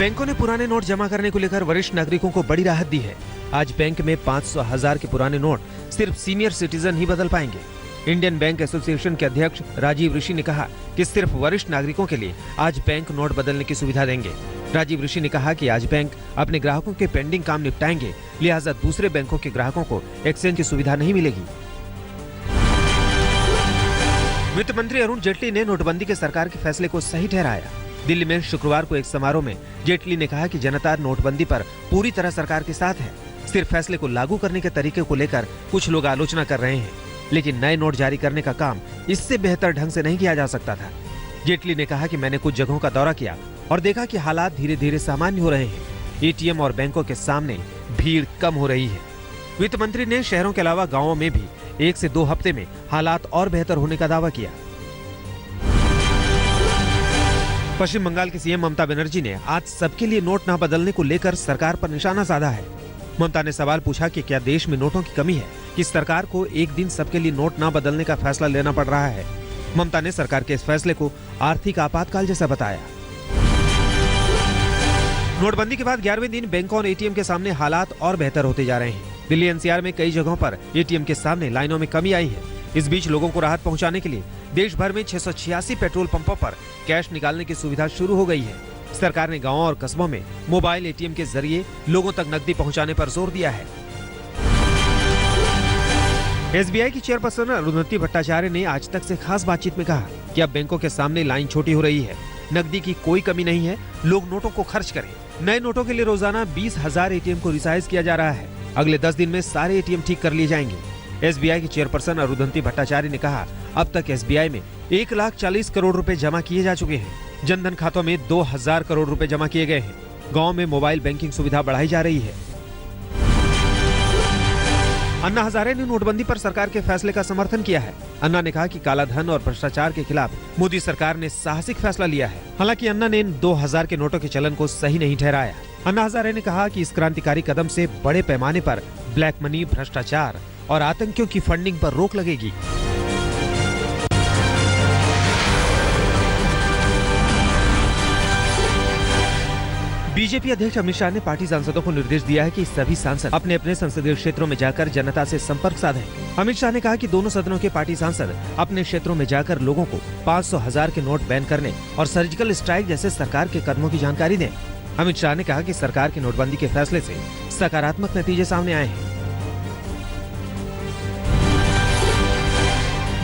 बैंकों ने पुराने नोट जमा करने को लेकर वरिष्ठ नागरिकों को बड़ी राहत दी है। आज बैंक में 500,000 के पुराने नोट सिर्फ सीनियर सिटीजन ही बदल पाएंगे। इंडियन बैंक एसोसिएशन के अध्यक्ष राजीव ऋषि ने कहा कि सिर्फ वरिष्ठ नागरिकों के लिए आज बैंक नोट बदलने की सुविधा देंगे। राजीव ऋषि ने कहा कि आज बैंक अपने ग्राहकों के पेंडिंग काम निपटाएंगे, लिहाजा दूसरे बैंकों के ग्राहकों को एक्सचेंज की सुविधा नहीं मिलेगी। वित्त मंत्री अरुण जेटली ने नोटबंदी के सरकार के फैसले को सही ठहराया। दिल्ली में शुक्रवार को एक समारोह में जेटली ने कहा कि जनता नोटबंदी पर पूरी तरह सरकार के साथ है। सिर्फ फैसले को लागू करने के तरीके को लेकर कुछ लोग आलोचना कर रहे हैं, लेकिन नए नोट जारी करने का काम इससे बेहतर ढंग से नहीं किया जा सकता था। जेटली ने कहा कि मैंने कुछ जगहों का दौरा किया और देखा कि हालात धीरे धीरे सामान्य हो रहे हैं। एटीएम और बैंकों के सामने भीड़ कम हो रही है। वित्त मंत्री ने शहरों के अलावा गाँवों में भी 1 से 2 हफ्ते में हालात और बेहतर होने का दावा किया। पश्चिम बंगाल की सीएम ममता बनर्जी ने आज सबके लिए नोट न बदलने को लेकर सरकार पर निशाना साधा है। ममता ने सवाल पूछा कि क्या देश में नोटों की कमी है कि सरकार को एक दिन सबके लिए नोट न बदलने का फैसला लेना पड़ रहा है। ममता ने सरकार के इस फैसले को आर्थिक आपातकाल जैसा बताया। नोटबंदी के बाद 11वें दिन बैंकों और एटीएम के सामने हालात और बेहतर होते जा रहे हैं। दिल्ली एनसीआर में कई जगहों पर एटीएम के सामने लाइनों में कमी आई है। इस बीच लोगों को राहत पहुंचाने के लिए देश भर में 686 पेट्रोल पंपों पर कैश निकालने की सुविधा शुरू हो गई है। सरकार ने गांवों और कस्बों में मोबाइल एटीएम के जरिए लोगों तक नकदी पहुंचाने पर जोर दिया है। एसबीआई की चेयरपर्सन अरुंधति भट्टाचार्य ने आज तक से खास बातचीत में कहा कि अब बैंकों के सामने लाइन छोटी हो रही है, नकदी की कोई कमी नहीं है, लोग नोटों को खर्च करें। नए नोटों के लिए रोजाना 20,000 एटीएम को रिसाइज किया जा रहा है। अगले 10 दिन में सारे एटीएम ठीक कर लिए जाएंगे। एसबीआई की चेयरपर्सन अरुंधति भट्टाचार्य ने कहा, अब तक एसबीआई में 1,40 करोड़ रुपए जमा किए जा चुके हैं। जनधन खातों में 2,000 करोड़ रुपए जमा किए गए हैं। गांव में मोबाइल बैंकिंग सुविधा बढ़ाई जा रही है। अन्ना हजारे ने नोटबंदी पर सरकार के फैसले का समर्थन किया है। अन्ना ने कहा कि काला धन और भ्रष्टाचार के खिलाफ मोदी सरकार ने साहसिक फैसला लिया है। हालांकि अन्ना ने 2000 के नोटों के चलन को सही नहीं ठहराया। अन्ना हजारे ने कहा कि इस क्रांतिकारी कदम से बड़े पैमाने पर ब्लैक मनी, भ्रष्टाचार और आतंकियों की फंडिंग पर रोक लगेगी। बीजेपी अध्यक्ष अमित शाह ने पार्टी सांसदों को निर्देश दिया है कि सभी सांसद अपने अपने संसदीय क्षेत्रों में जाकर जनता से संपर्क साधें। अमित शाह ने कहा कि दोनों सदनों के पार्टी सांसद अपने क्षेत्रों में जाकर लोगों को 500,000 के नोट बैन करने और सर्जिकल स्ट्राइक जैसे सरकार के कदमों की जानकारी दें। अमित शाह ने कहा कि सरकार के नोटबंदी के फैसले से सकारात्मक नतीजे सामने आए हैं।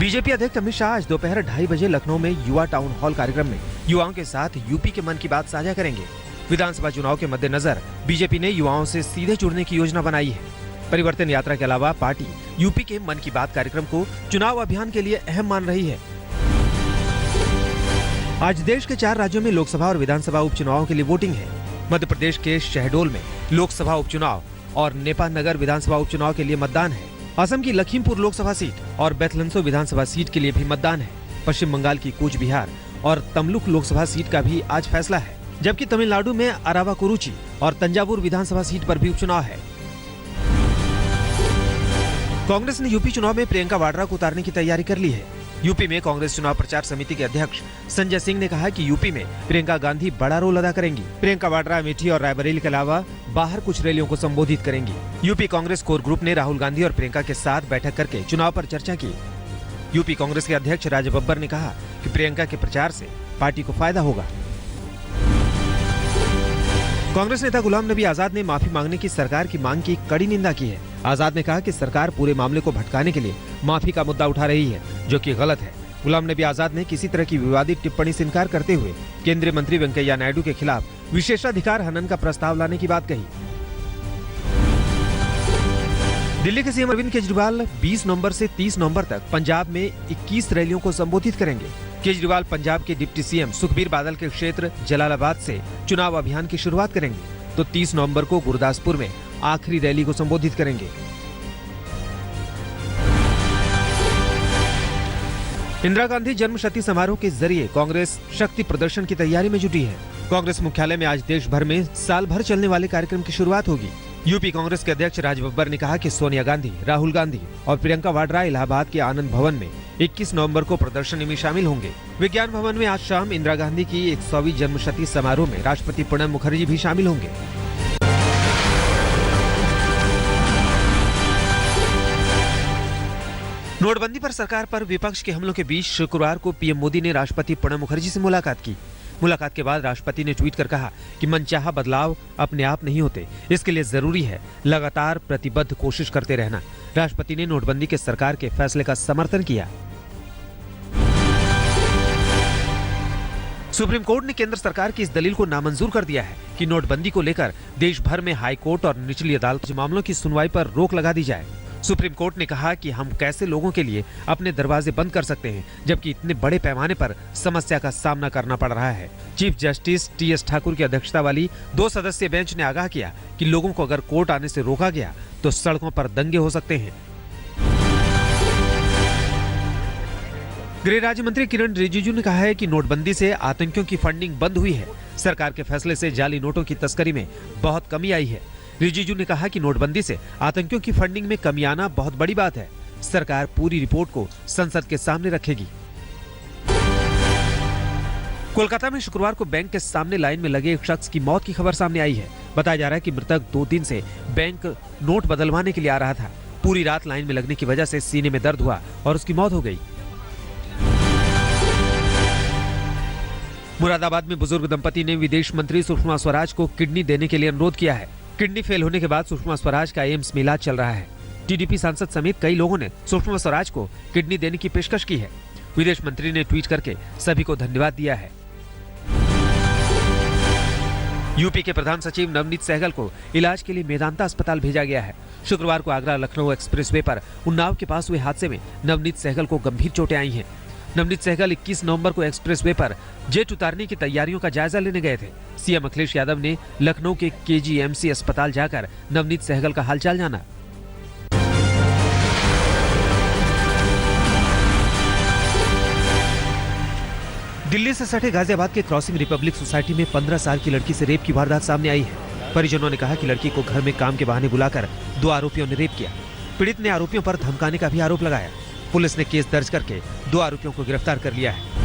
बीजेपी अध्यक्ष अमित शाह आज दोपहर 2:30 बजे लखनऊ में युवा टाउन हॉल कार्यक्रम में युवाओं के साथ यूपी के मन की बात साझा करेंगे। विधानसभा चुनाव के मद्देनजर बीजेपी ने युवाओं से सीधे जुड़ने की योजना बनाई है। परिवर्तन यात्रा के अलावा पार्टी यूपी के मन की बात कार्यक्रम को चुनाव अभियान के लिए अहम मान रही है। आज देश के 4 राज्यों में लोकसभा और विधानसभा उपचुनावों के लिए वोटिंग है। मध्य प्रदेश के शहडोल में लोकसभा उपचुनाव और नेपाल नगर विधानसभा उपचुनाव के लिए मतदान है। असम की लखीमपुर लोकसभा सीट और बेथलंसो विधानसभा सीट के लिए भी मतदान है। पश्चिम बंगाल की कूच बिहार और तमलुक लोकसभा सीट का भी आज फैसला है, जबकि तमिलनाडु में अरावाकुरुची और तंजावुर विधानसभा सीट पर भी उपचुनाव है। कांग्रेस ने यूपी चुनाव में प्रियंका वाड्रा को उतारने की तैयारी कर ली है। यूपी में कांग्रेस चुनाव प्रचार समिति के अध्यक्ष संजय सिंह ने कहा कि यूपी में प्रियंका गांधी बड़ा रोल अदा करेंगी। प्रियंका वाड्रा अमेठी और रायबरेली के अलावा बाहर कुछ रैलियों को संबोधित करेंगी। यूपी कांग्रेस कोर ग्रुप ने राहुल गांधी और प्रियंका के साथ बैठक करके चुनाव पर चर्चा की। यूपी कांग्रेस के अध्यक्ष राज बब्बर ने कहा कि प्रियंका के प्रचार से पार्टी को फायदा होगा। कांग्रेस नेता गुलाम नबी आजाद ने माफी मांगने की सरकार की मांग की कड़ी निंदा की है। आजाद ने कहा कि सरकार पूरे मामले को भटकाने के लिए माफी का मुद्दा उठा रही है, जो कि गलत है। गुलाम नबी आजाद ने किसी तरह की विवादित टिप्पणी से इनकार करते हुए केंद्रीय मंत्री वेंकैया नायडू के खिलाफ विशेषाधिकार हनन का प्रस्ताव लाने की बात कही। दिल्ली के सीएम अरविंद केजरीवाल 20 नवंबर से 30 नवंबर तक पंजाब में 21 रैलियों को संबोधित करेंगे। केजरीवाल पंजाब के डिप्टी सीएम सुखबीर बादल के क्षेत्र जलालाबाद से चुनाव अभियान की शुरुआत करेंगे, तो 30 नवंबर को गुरदासपुर में आखिरी रैली को संबोधित करेंगे। इंदिरा गांधी जन्म शती समारोह के जरिए कांग्रेस शक्ति प्रदर्शन की तैयारी में जुटी है। कांग्रेस मुख्यालय में आज देश भर में साल भर चलने वाले कार्यक्रम की शुरुआत होगी। यूपी कांग्रेस के अध्यक्ष राज बब्बर ने कहा कि सोनिया गांधी, राहुल गांधी और प्रियंका वाड्रा इलाहाबाद के आनंद भवन में 21 नवंबर को प्रदर्शनी में शामिल होंगे। विज्ञान भवन में आज शाम इंदिरा गांधी की 100वीं जन्मशती समारोह में राष्ट्रपति प्रणब मुखर्जी भी शामिल होंगे। नोटबंदी पर सरकार पर विपक्ष के हमलों के बीच शुक्रवार को पीएम मोदी ने राष्ट्रपति प्रणब मुखर्जी से मुलाकात की। मुलाकात के बाद राष्ट्रपति ने ट्वीट कर कहा कि मनचाहा बदलाव अपने आप नहीं होते, इसके लिए जरूरी है लगातार प्रतिबद्ध कोशिश करते रहना। राष्ट्रपति ने नोटबंदी के सरकार के फैसले का समर्थन किया। सुप्रीम कोर्ट ने केंद्र सरकार की इस दलील को नामंजूर कर दिया है कि नोटबंदी को लेकर देश भर में हाई कोर्ट और निचली अदालत मामलों की सुनवाई पर रोक लगा दी जाए। सुप्रीम कोर्ट ने कहा कि हम कैसे लोगों के लिए अपने दरवाजे बंद कर सकते हैं जबकि इतने बड़े पैमाने पर समस्या का सामना करना पड़ रहा है। Chief justice T.S.. ठाकुर की अध्यक्षता वाली 2 सदस्यीय बेंच ने आगाह किया कि लोगों को अगर कोर्ट आने से रोका गया तो सड़कों पर दंगे हो सकते हैं। गृह राज्य मंत्री किरण रिजिजू ने कहा है कि नोटबंदी से आतंकियों की फंडिंग बंद हुई है। सरकार के फैसले से जाली नोटों की तस्करी में बहुत कमी आई है। रिजिजू ने कहा कि नोटबंदी से आतंकियों की फंडिंग में कमी आना बहुत बड़ी बात है। सरकार पूरी रिपोर्ट को संसद के सामने रखेगी। कोलकाता में शुक्रवार को बैंक के सामने लाइन में लगे एक शख्स की मौत की खबर सामने आई है। बताया जा रहा है कि मृतक 2 दिन से बैंक नोट बदलवाने के लिए आ रहा था। पूरी रात लाइन में लगने की वजह से सीने में दर्द हुआ और उसकी मौत हो गई। मुरादाबाद में बुजुर्ग दंपति ने विदेश मंत्री सुषमा स्वराज को किडनी देने के लिए अनुरोध किया है। किडनी फेल होने के बाद सुषमा स्वराज का एम्स में इलाज चल रहा है। टीडीपी सांसद समेत कई लोगों ने सुषमा स्वराज को किडनी देने की पेशकश की है। विदेश मंत्री ने ट्वीट करके सभी को धन्यवाद दिया है। यूपी के प्रधान सचिव नवनीत सहगल को इलाज के लिए मेदांता अस्पताल भेजा गया है। शुक्रवार को आगरा लखनऊ एक्सप्रेसवे पर उन्नाव के पास हुए हादसे में नवनीत सहगल को गंभीर चोटें आई हैं। नवनीत सहगल 21 नवंबर को एक्सप्रेसवे पर जेट उतारने की तैयारियों का जायजा लेने गए थे। सीएम अखिलेश यादव ने लखनऊ के केजीएमसी अस्पताल जाकर नवनीत सहगल का हालचाल जाना। दिल्ली से सटे गाजियाबाद के क्रॉसिंग रिपब्लिक सोसाइटी में 15 साल की लड़की से रेप की वारदात सामने आई है। परिजनों ने कहा कि लड़की को घर में काम के बहाने बुलाकर 2 आरोपियों ने रेप किया। पीड़ित ने आरोपियों पर धमकाने का भी आरोप लगाया। पुलिस ने केस दर्ज करके 2 आरोपियों को गिरफ्तार कर लिया है।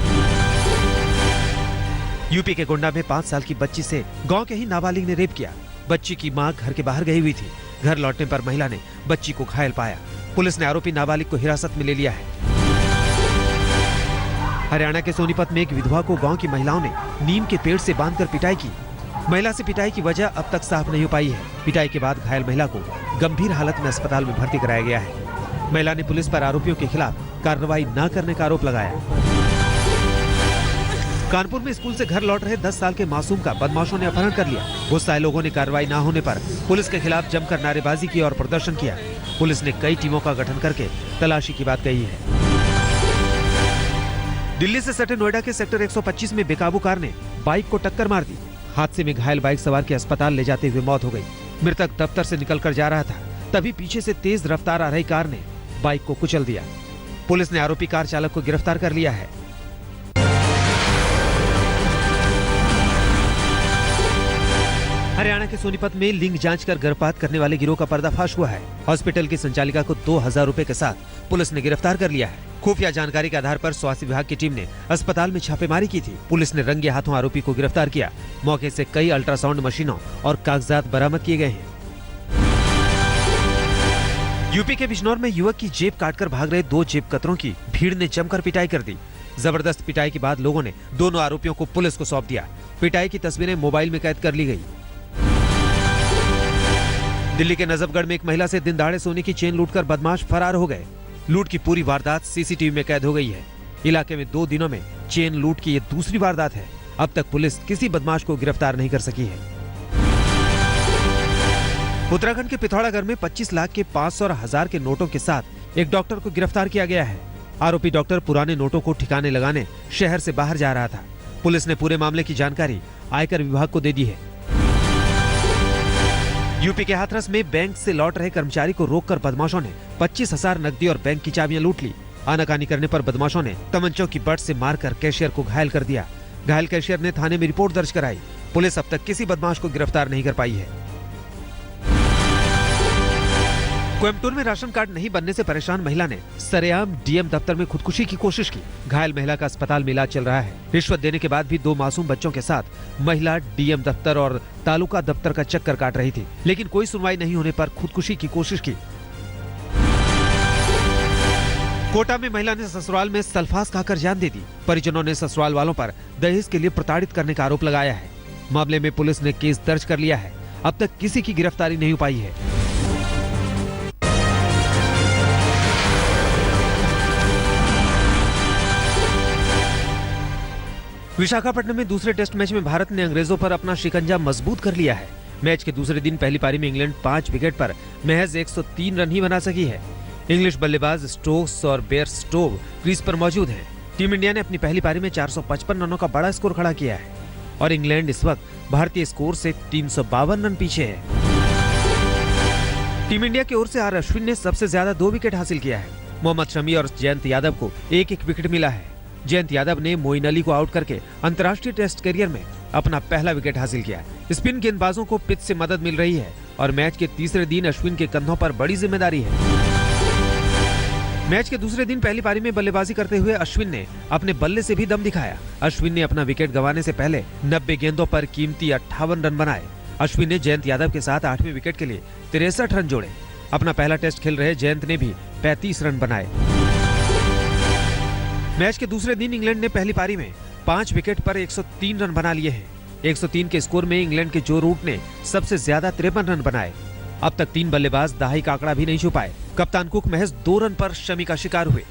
यूपी के गोंडा में 5 साल की बच्ची से गांव के ही नाबालिग ने रेप किया। बच्ची की मां घर के बाहर गई हुई थी। घर लौटने पर महिला ने बच्ची को घायल पाया। पुलिस ने आरोपी नाबालिग को हिरासत में ले लिया है। हरियाणा के सोनीपत में एक विधवा को गांव की महिलाओं ने नीम के पेड़ से बांधकर पिटाई की। महिला से पिटाई की वजह अब तक साफ नहीं हो पाई है। पिटाई के बाद घायल महिला को गंभीर हालत में अस्पताल में भर्ती कराया गया है। महिला ने पुलिस पर आरोपियों के खिलाफ कार्रवाई न करने का आरोप लगाया। कानपुर में स्कूल से घर लौट रहे 10 साल के मासूम का बदमाशों ने अपहरण कर लिया। गुस्साए लोगों ने कार्रवाई न होने पर पुलिस के खिलाफ जमकर नारेबाजी की और प्रदर्शन किया। पुलिस ने कई टीमों का गठन करके तलाशी की बात कही है। दिल्ली से सटे नोएडा के सेक्टर 125 में बेकाबू कार ने बाइक को टक्कर मार दी। हादसे में घायल बाइक सवार की अस्पताल ले जाते हुए मौत हो गई। मृतक दफ्तर से निकलकर जा रहा था, तभी पीछे से तेज रफ्तार आ रही कार ने बाइक को कुचल दिया। पुलिस ने आरोपी कार चालक को गिरफ्तार कर लिया है। हरियाणा के सोनीपत में लिंग जांच कर गर्भपात करने वाले गिरोह का पर्दाफाश हुआ है। हॉस्पिटल की संचालिका को 2000 रुपए के साथ पुलिस ने गिरफ्तार कर लिया है। खुफिया जानकारी के आधार पर स्वास्थ्य विभाग की टीम ने अस्पताल में छापेमारी की थी। पुलिस ने रंगे हाथों आरोपी को गिरफ्तार किया। मौके से कई अल्ट्रासाउंड मशीनों और कागजात बरामद किए गए हैं। यूपी के बिजनौर में युवक की जेब काटकर भाग रहे 2 जेब कतरों की भीड़ ने जमकर पिटाई कर दी। जबरदस्त पिटाई के बाद लोगों ने दोनों आरोपियों को पुलिस को सौंप दिया। पिटाई की तस्वीरें मोबाइल में कैद कर ली गई। दिल्ली के नजफगढ़ में एक महिला से दिन दहाड़े सोने की चेन लूटकर बदमाश फरार हो गए। लूट की पूरी वारदात सीसीटीवी में कैद हो गई है। इलाके में 2 दिनों में चेन लूट की ये दूसरी वारदात है। अब तक पुलिस किसी बदमाश को गिरफ्तार नहीं कर सकी है। उत्तराखंड के पिथौरागढ़ में 25 लाख के 500 और 1000 के नोटों के साथ एक डॉक्टर को गिरफ्तार किया गया है। आरोपी डॉक्टर पुराने नोटों को ठिकाने लगाने शहर से बाहर जा रहा था। पुलिस ने पूरे मामले की जानकारी आयकर विभाग को दे दी है। यूपी के हाथरस में बैंक से लौट रहे कर्मचारी को रोककर बदमाशों ने 25,000 नकदी और बैंक की चाबियां लूट ली। आनाकानी करने पर बदमाशों ने तमंचों की बट से मारकर कैशियर को घायल कर दिया। घायल कैशियर ने थाने में रिपोर्ट दर्ज कराई। पुलिस अब तक किसी बदमाश को गिरफ्तार नहीं कर पाई है। कोयम्बटूर में राशन कार्ड नहीं बनने से परेशान महिला ने सरेआम डीएम दफ्तर में खुदकुशी की कोशिश की। घायल महिला का अस्पताल में इलाज चल रहा है। रिश्वत देने के बाद भी 2 मासूम बच्चों के साथ महिला डीएम दफ्तर और तालुका दफ्तर का चक्कर काट रही थी, लेकिन कोई सुनवाई नहीं होने पर खुदकुशी की कोशिश की। कोटा में महिला ने ससुराल में सल्फास खाकर जान दे दी। परिजनों ने ससुराल वालों पर दहेज के लिए प्रताड़ित करने का आरोप लगाया है। मामले में पुलिस ने केस दर्ज कर लिया है। अब तक किसी की गिरफ्तारी नहीं हो पाई है। विशाखापट्टनम में दूसरे टेस्ट मैच में भारत ने अंग्रेजों पर अपना शिकंजा मजबूत कर लिया है। मैच के दूसरे दिन पहली पारी में इंग्लैंड 5 विकेट पर महज 103 रन ही बना सकी है। इंग्लिश बल्लेबाज स्टोक्स और बेयरस्टोव क्रीज पर मौजूद हैं। टीम इंडिया ने अपनी पहली पारी में 455 रनों का बड़ा स्कोर खड़ा किया है और इंग्लैंड इस वक्त भारतीय स्कोर से 352 रन पीछे है। टीम इंडिया की ओर से आर अश्विन ने सबसे ज्यादा 2 विकेट हासिल किया है। मोहम्मद शमी और जयंत यादव को एक विकेट मिला है। जयंत यादव ने मोइन अली को आउट करके अंतर्राष्ट्रीय टेस्ट करियर में अपना पहला विकेट हासिल किया। स्पिन गेंदबाजों को पिच से मदद मिल रही है और मैच के तीसरे दिन अश्विन के कंधों पर बड़ी जिम्मेदारी है। मैच के दूसरे दिन पहली पारी में बल्लेबाजी करते हुए अश्विन ने अपने बल्ले से भी दम दिखाया। अश्विन ने अपना विकेट गंवाने से पहले 90 गेंदों पर कीमती 58 रन बनाए। अश्विन ने जयंत यादव के साथ 8वें विकेट के लिए 63 रन जोड़े। अपना पहला टेस्ट खेल रहे जयंत ने भी 35 रन बनाए। मैच के दूसरे दिन इंग्लैंड ने पहली पारी में 5 विकेट पर 103 रन बना लिए हैं। 103 के स्कोर में इंग्लैंड के जो रूट ने सबसे ज्यादा 53 रन बनाए। अब तक 3 बल्लेबाज दहाई का आंकड़ा भी नहीं छू पाए। कप्तान कुक महज 2 रन पर शमी का शिकार हुए।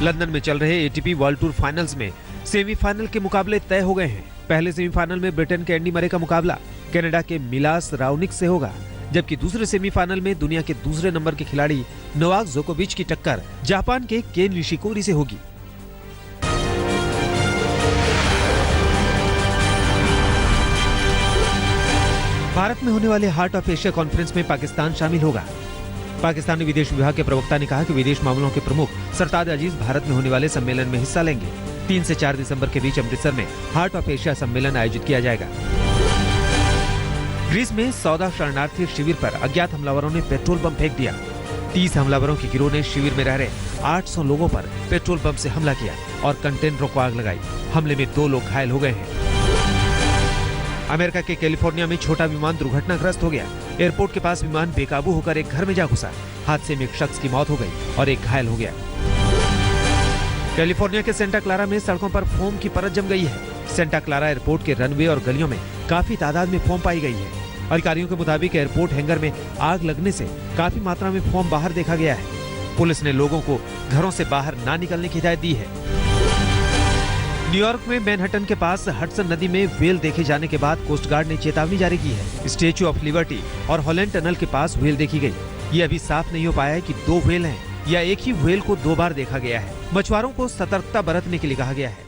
लंदन में चल रहे एटीपी वर्ल्ड टूर फाइनल्स में सेमीफाइनल के मुकाबले तय हो गए हैं। पहले सेमीफाइनल में ब्रिटेन के एंडी मरे का मुकाबला कनाडा के मिलास राउनिक से होगा, जबकि दूसरे सेमीफाइनल में दुनिया के दूसरे नंबर के खिलाड़ी नोवाक जोकोविच की टक्कर जापान के केन निशिकोरी से होगी। भारत में होने वाले हार्ट ऑफ एशिया कॉन्फ्रेंस में पाकिस्तान शामिल होगा। पाकिस्तानी विदेश विभाग के प्रवक्ता ने कहा कि विदेश मामलों के प्रमुख सरताज अजीज भारत में होने वाले सम्मेलन में हिस्सा लेंगे। 3 से 4 दिसंबर के बीच अमृतसर में हार्ट ऑफ एशिया सम्मेलन आयोजित किया जाएगा। ग्रीस में 14 शरणार्थी शिविर पर अज्ञात हमलावरों ने पेट्रोल बम फेंक दिया। 30 हमलावरों के गिरोह ने शिविर में रह रहे 800 लोगों पर पेट्रोल बम से हमला किया और कंटेनरों को आग लगाई। हमले में 2 लोग घायल हो गए हैं। अमेरिका के कैलिफोर्निया में छोटा विमान दुर्घटनाग्रस्त हो गया। एयरपोर्ट के पास विमान बेकाबू होकर एक घर में जा घुसा। हादसे में एक शख्स की मौत हो गई और एक घायल हो गया। कैलिफोर्निया के सेंटा क्लारा में सड़कों पर फोम की परत जम गई है। सेंटा क्लारा एयरपोर्ट के रनवे और गलियों में काफी तादाद में फोम पाई गई है। अधिकारियों के मुताबिक एयरपोर्ट हैंगर में आग लगने से काफी मात्रा में फोम बाहर देखा गया है। पुलिस ने लोगों को घरों से बाहर ना निकलने की हिदायत दी है। न्यूयॉर्क में मैनहट्टन के पास हडसन नदी में व्हेल देखे जाने के बाद कोस्ट गार्ड ने चेतावनी जारी की है। स्टैच्यू ऑफ लिबर्टी और हॉलैंड टनल के पास व्हेल देखी गई। ये अभी साफ नहीं हो पाया है कि 2 व्हेल हैं या एक ही व्हेल को 2 बार देखा गया है। मछुआरों को सतर्कता बरतने के लिए कहा गया है।